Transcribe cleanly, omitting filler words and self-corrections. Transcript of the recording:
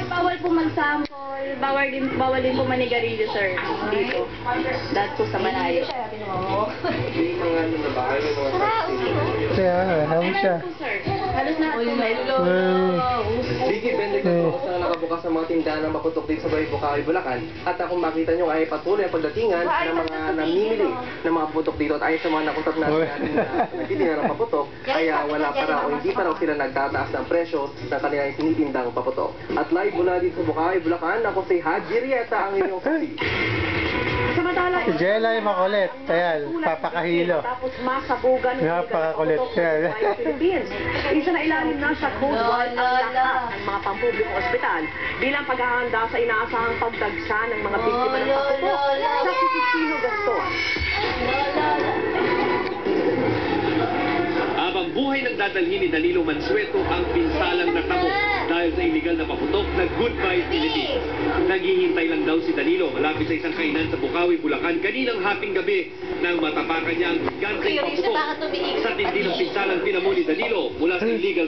Bawal po mag-sample, bawal din po manigarilyo, sir. Dito. Dahil po sa malayo. Hindi mga ano na ba? Ano mga Kaya, halos siya. Meron po, sir. Halos na po may Biggie, bende ko sa nakabukas sa mga tindahan na maputok dito sa Bukawi, Bulacan. At kung makita nyo ay patuloy ang pagdatingan ng mga namimili ng mga putok dito. At ayon sa mga nakutok natin na nagtindi na ng paputok, kaya wala pa raw o hindi pa raw sila nagtataas ng presyo ng kanilang tinitindang paputok. At live mula dito sa Bukawi, Bulacan, ako si Haji Rieta, ang inyong saksi. Samantala, Si Jelay makulit. Ayan, papakahilo. tapos masabugan ng Napakakulit. Philippines. Isa na ilalim na sa code white ang lahat ng mga pampublikong ospital bilang paghahanda sa inaasahang pagdagsa ng mga biktima ng paputok sa Sisino Gaston. Habang buhay nagdadalhin ni Danilo Mansueto ang pinsalang natamo dahil sa illegal na paputok na Goodbye Philippines. Naghihintay lang daw si Danilo malapit sa isang kainan sa Bukawi, Bulacan kaninang hating gabi nang matapakan niya ang giganteng paputok. Sa tindi ng pinsalang tinamo ni Danilo mula sa illegal